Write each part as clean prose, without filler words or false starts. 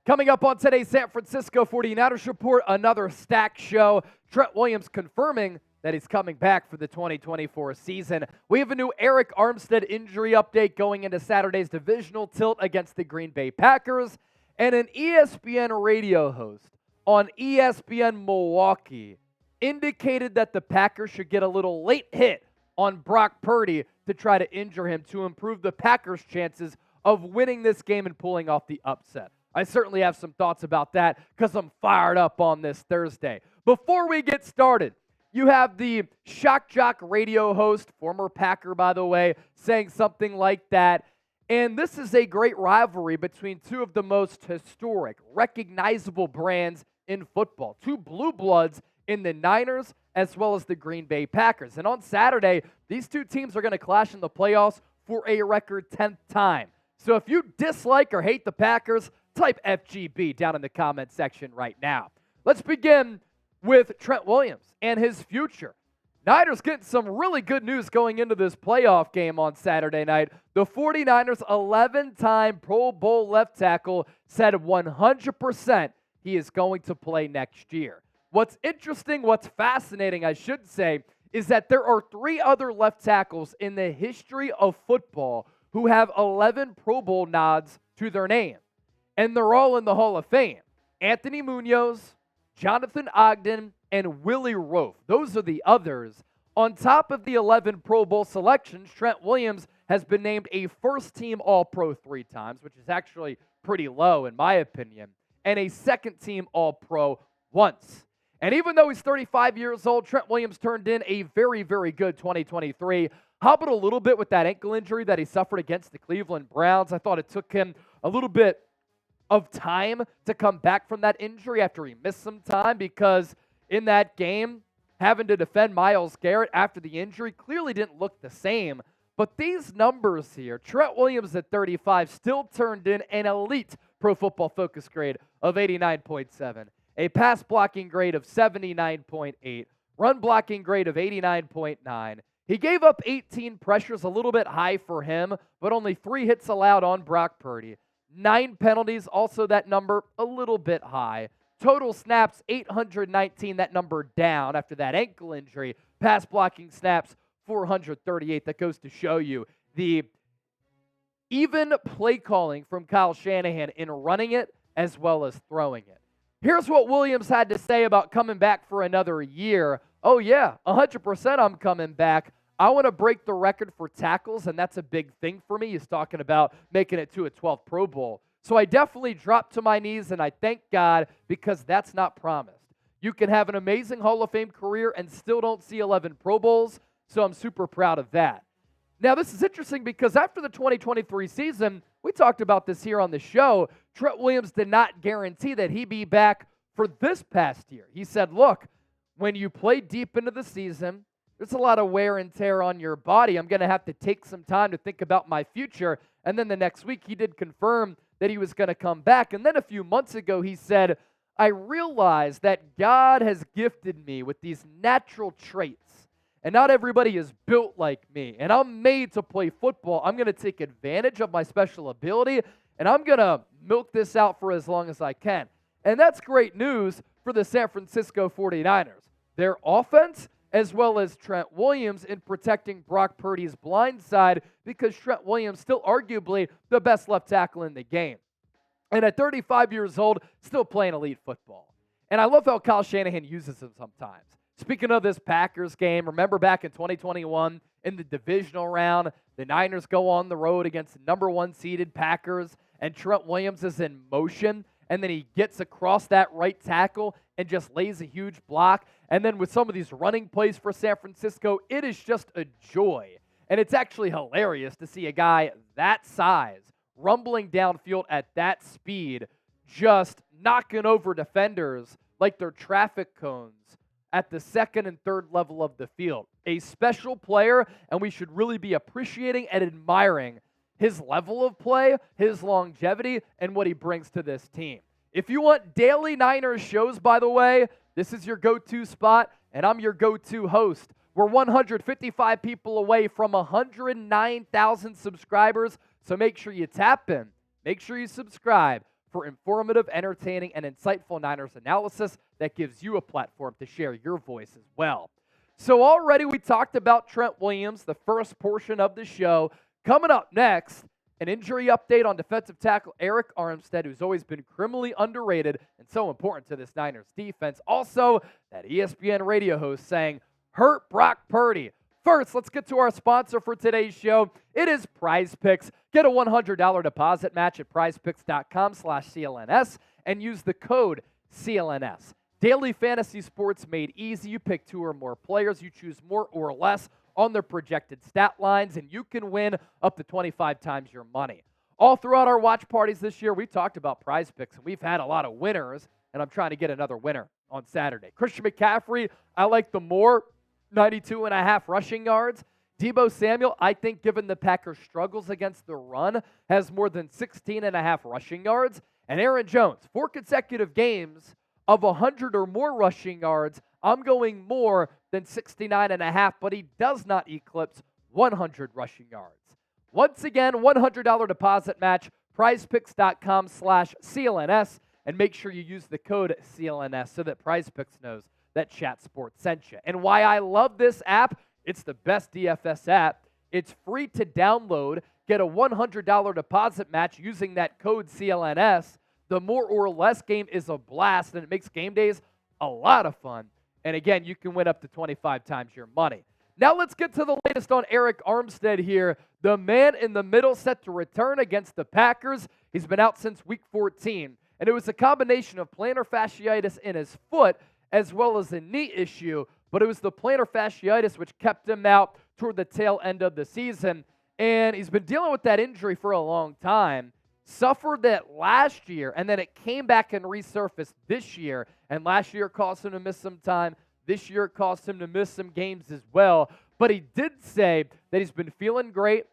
Coming up on today's San Francisco 49ers Report, another stacked show. Trent Williams confirming that he's coming back for the 2024 season. We have a new Arik Armstead injury update going into Saturday's divisional tilt against the Green Bay Packers. And an ESPN radio host on ESPN Milwaukee indicated that the Packers should get a little late hit on Brock Purdy to try to injure him to improve the Packers' chances of winning this game and pulling off the upset. I certainly have some thoughts about that because I'm fired up on this Thursday. Before we get started, you have the Shock Jock radio host, former Packer, by the way, saying something like that. And this is a great rivalry between two of the most historic, recognizable brands in football. Two blue bloods in the Niners as well as the Green Bay Packers. And on Saturday, these two teams are going to clash in the playoffs for a record 10th time. So if you dislike or hate the Packers, type FGB down in the comment section right now. Let's begin with Trent Williams and his future. Niners getting some really good news going into this playoff game on Saturday night. The 49ers 11-time Pro Bowl left tackle said 100% he is going to play next year. What's interesting, what's fascinating, I should say, is that there are three other left tackles in the history of football who have 11 Pro Bowl nods to their name. And they're all in the Hall of Fame. Anthony Munoz, Jonathan Ogden, and Willie Roaf. Those are the others. On top of the 11 Pro Bowl selections, Trent Williams has been named a first-team All-Pro 3 times, which is actually pretty low in my opinion, and a second-team All-Pro once. And even though he's 35 years old, Trent Williams turned in a very, very good 2023. Hobbled a little bit with that ankle injury that he suffered against the Cleveland Browns. I thought it took him a little bit of time to come back from that injury after he missed some time, because in that game, having to defend Myles Garrett after the injury clearly didn't look the same. But these numbers here, Trent Williams at 35 still turned in an elite Pro Football Focus grade of 89.7, a pass blocking grade of 79.8, run blocking grade of 89.9. He gave up 18 pressures, a little bit high for him, but only 3 hits allowed on Brock Purdy. 9 penalties, also that number a little bit high. Total snaps, 819, that number down after that ankle injury. Pass blocking snaps, 438. That goes to show you the even play calling from Kyle Shanahan in running it as well as throwing it. Here's what Williams had to say about coming back for another year. Oh yeah, 100% I'm coming back. I want to break the record for tackles, and that's a big thing for me. He's talking about making it to a 12th Pro Bowl. So I definitely dropped to my knees, and I thank God, because that's not promised. You can have an amazing Hall of Fame career and still don't see 11 Pro Bowls, so I'm super proud of that. Now, this is interesting because after the 2023 season, we talked about this here on the show, Trent Williams did not guarantee that he'd be back for this past year. He said, look, when you play deep into the season, there's a lot of wear and tear on your body. I'm going to have to take some time to think about my future. And then the next week, he did confirm that he was going to come back. And then a few months ago, he said, I realize that God has gifted me with these natural traits. And not everybody is built like me. And I'm made to play football. I'm going to take advantage of my special ability. And I'm going to milk this out for as long as I can. And that's great news for the San Francisco 49ers. Their offense, as well as Trent Williams in protecting Brock Purdy's blind side, because Trent Williams still arguably the best left tackle in the game. And at 35 years old, still playing elite football. And I love how Kyle Shanahan uses him sometimes. Speaking of this Packers game, remember back in 2021 in the divisional round, the Niners go on the road against the number 1 seeded Packers, and Trent Williams is in motion, and then he gets across that right tackle and just lays a huge block. And then with some of these running plays for San Francisco, it is just a joy. And it's actually hilarious to see a guy that size rumbling downfield at that speed, just knocking over defenders like they're traffic cones at the second and third level of the field. A special player, and we should really be appreciating and admiring his level of play, his longevity, and what he brings to this team. If you want daily Niners shows, by the way, this is your go-to spot, and I'm your go-to host. We're 155 people away from 109,000 subscribers, so make sure you tap in. Make sure you subscribe. for informative, entertaining, and insightful Niners analysis that gives you a platform to share your voice as well. So already we talked about Trent Williams, the first portion of the show. Coming up next, an injury update on defensive tackle Arik Armstead, who's always been criminally underrated and so important to this Niners defense. Also, that ESPN radio host saying, hurt Brock Purdy. First, let's get to our sponsor for today's show. It is Prize Picks. Get a $100 deposit match at prizepicks.com/CLNS and use the code CLNS. Daily fantasy sports made easy. You pick 2 or more players. You choose more or less on their projected stat lines, and you can win up to 25 times your money. All throughout our watch parties this year, we talked about Prize Picks, and we've had a lot of winners, and I'm trying to get another winner on Saturday. Christian McCaffrey, I like the more, 92.5 rushing yards. Deebo Samuel, I think given the Packers' struggles against the run, has more than 16.5 rushing yards. And Aaron Jones, 4 consecutive games of 100 or more rushing yards. I'm going more than 69.5, but he does not eclipse 100 rushing yards. Once again, $100 deposit match, prizepicks.com/CLNS, and make sure you use the code CLNS so that PrizePicks knows that Chat Sports sent you. And why I love this app, it's the best DFS app. It's free to download. Get a $100 deposit match using that code CLNS. The more or less game is a blast, and it makes game days a lot of fun. And again, you can win up to 25 times your money. Now let's get to the latest on Arik Armstead here. The man in the middle set to return against the Packers. He's been out since week 14, and it was a combination of plantar fasciitis in his foot as well as a knee issue, but it was the plantar fasciitis which kept him out toward the tail end of the season, and he's been dealing with that injury for a long time. Suffered that last year, and then it came back and resurfaced this year, and last year it caused him to miss some time. This year it caused him to miss some games as well, but he did say that he's been feeling great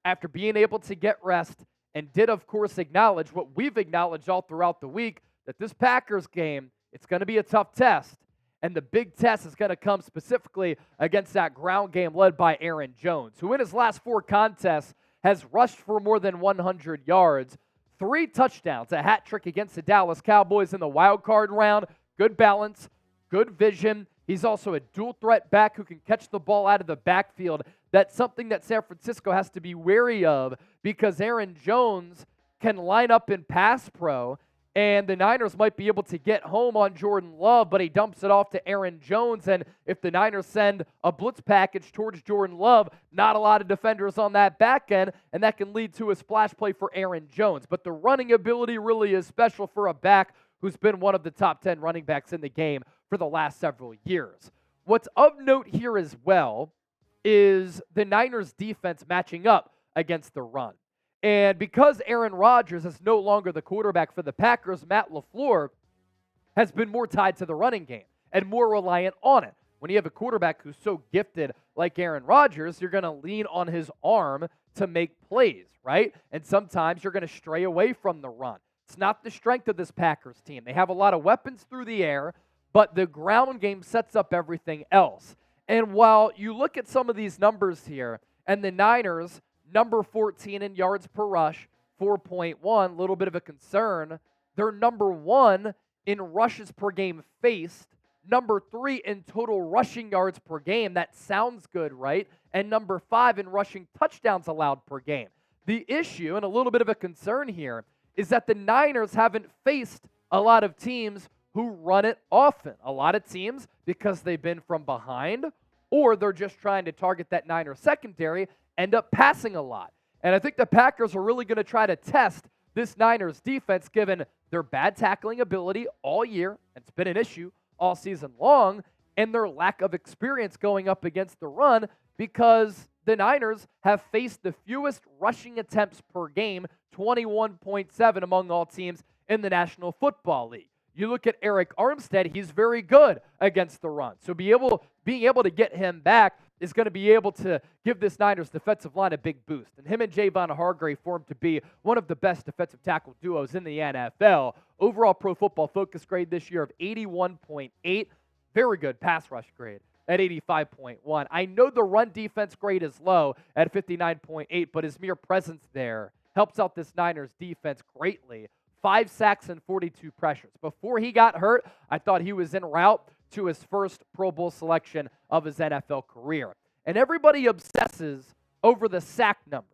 after being able to get rest, and did, of course, acknowledge what we've acknowledged all throughout the week, that this Packers game, it's going to be a tough test, and the big test is going to come specifically against that ground game led by Aaron Jones, who in his last 4 contests has rushed for more than 100 yards, 3 touchdowns, a hat trick against the Dallas Cowboys in the wild card round. Good balance, good vision. He's also a dual threat back who can catch the ball out of the backfield. That's something that San Francisco has to be wary of because Aaron Jones can line up in pass pro, and the Niners might be able to get home on Jordan Love, but he dumps it off to Aaron Jones, and if the Niners send a blitz package towards Jordan Love, not a lot of defenders on that back end, and that can lead to a splash play for Aaron Jones. But the running ability really is special for a back who's been one of the top 10 running backs in the game for the last several years. What's of note here as well is the Niners defense matching up against the run. And because Aaron Rodgers is no longer the quarterback for the Packers, Matt LaFleur has been more tied to the running game and more reliant on it. When you have a quarterback who's so gifted like Aaron Rodgers, you're going to lean on his arm to make plays, right? And sometimes you're going to stray away from the run. It's not the strength of this Packers team. They have a lot of weapons through the air, but the ground game sets up everything else. And while you look at some of these numbers here, and the Niners, number 14 in yards per rush, 4.1, a little bit of a concern. They're number 1 in rushes per game faced, number 3 in total rushing yards per game. That sounds good, right? And number 5 in rushing touchdowns allowed per game. The issue, and a little bit of a concern here, is that the Niners haven't faced a lot of teams who run it often. A lot of teams, because they've been from behind, or they're just trying to target that Niners secondary, end up passing a lot. And I think the Packers are really going to try to test this Niners defense given their bad tackling ability all year, and it's been an issue all season long, and their lack of experience going up against the run because the Niners have faced the fewest rushing attempts per game, 21.7 among all teams in the National Football League. You look at Arik Armstead, he's very good against the run. So being able to get him back is going to be able to give this Niners defensive line a big boost. And him and Javon Hargrave formed to be one of the best defensive tackle duos in the NFL. Overall Pro Football Focus grade this year of 81.8. Very good pass rush grade at 85.1. I know the run defense grade is low at 59.8, but his mere presence there helps out this Niners defense greatly. 5 sacks and 42 pressures. Before he got hurt, I thought he was en route to his first Pro Bowl selection of his NFL career. And everybody obsesses over the sack numbers.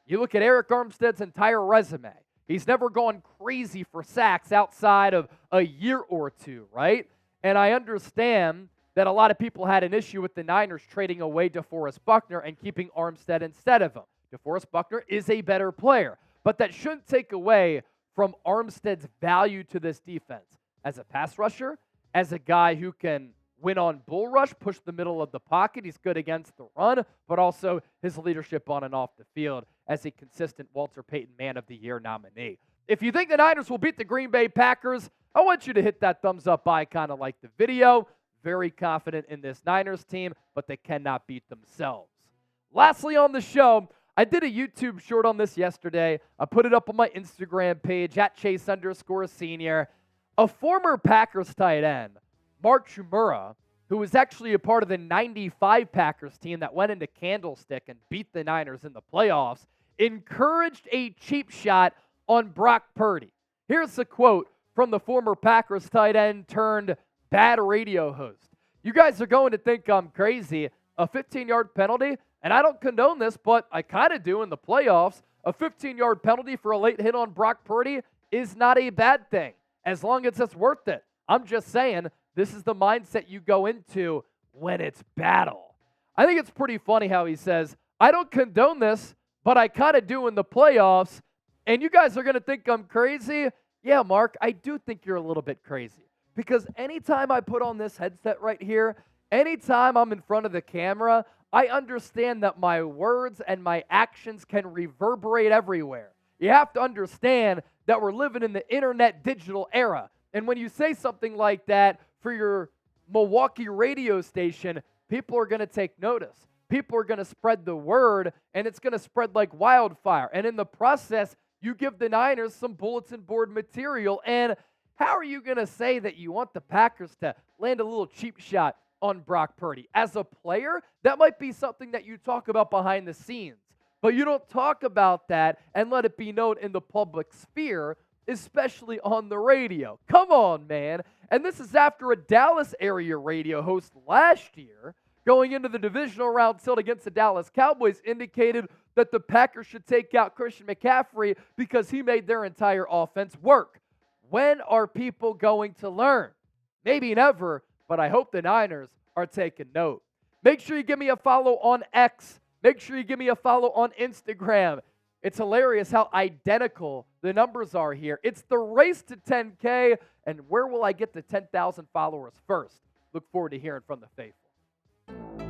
You look at Arik Armstead's entire resume. He's never gone crazy for sacks outside of a year or two, right? And I understand that a lot of people had an issue with the Niners trading away DeForest Buckner and keeping Armstead instead of him. DeForest Buckner is a better player, but that shouldn't take away from Armstead's value to this defense as a pass rusher, as a guy who can win on bull rush, push the middle of the pocket. He's good against the run, but also his leadership on and off the field as a consistent Walter Payton Man of the Year nominee. If you think the Niners will beat the Green Bay Packers, I want you to hit that thumbs up icon and like the video. Very confident in this Niners team, but they cannot beat themselves. Lastly on the show, I did a YouTube short on this yesterday. I put it up on my Instagram page, at Chase_Senior. A former Packers tight end, Mark Chmura, who was actually a part of the 95 Packers team that went into Candlestick and beat the Niners in the playoffs, encouraged a cheap shot on Brock Purdy. Here's a quote from the former Packers tight end turned bad radio host. "You guys are going to think I'm crazy. A 15-yard penalty, and I don't condone this, but I kind of do in the playoffs. A 15-yard penalty for a late hit on Brock Purdy is not a bad thing, as long as it's worth it. I'm just saying, this is the mindset you go into when it's battle." I think it's pretty funny how he says, I don't condone this, but I kind of do in the playoffs, and you guys are going to think I'm crazy. Yeah, Mark, I do think you're a little bit crazy. Because anytime I put on this headset right here, anytime I'm in front of the camera, I understand that my words and my actions can reverberate everywhere. You have to understand that we're living in the internet digital era. And when you say something like that for your Milwaukee radio station, people are going to take notice. People are going to spread the word, and it's going to spread like wildfire. And in the process, you give the Niners some bulletin board material. And how are you going to say that you want the Packers to land a little cheap shot on Brock Purdy? As a player, that might be something that you talk about behind the scenes. But you don't talk about that and let it be known in the public sphere, especially on the radio. Come on, man. And this is after a Dallas area radio host last year, going into the divisional round tilt against the Dallas Cowboys, indicated that the Packers should take out Christian McCaffrey because he made their entire offense work. When are people going to learn? Maybe never, but I hope the Niners are taking note. Make sure you give me a follow on X. Make sure you give me a follow on Instagram. It's hilarious how identical the numbers are here. It's the race to 10K, and where will I get the 10,000 followers first? Look forward to hearing from the faithful.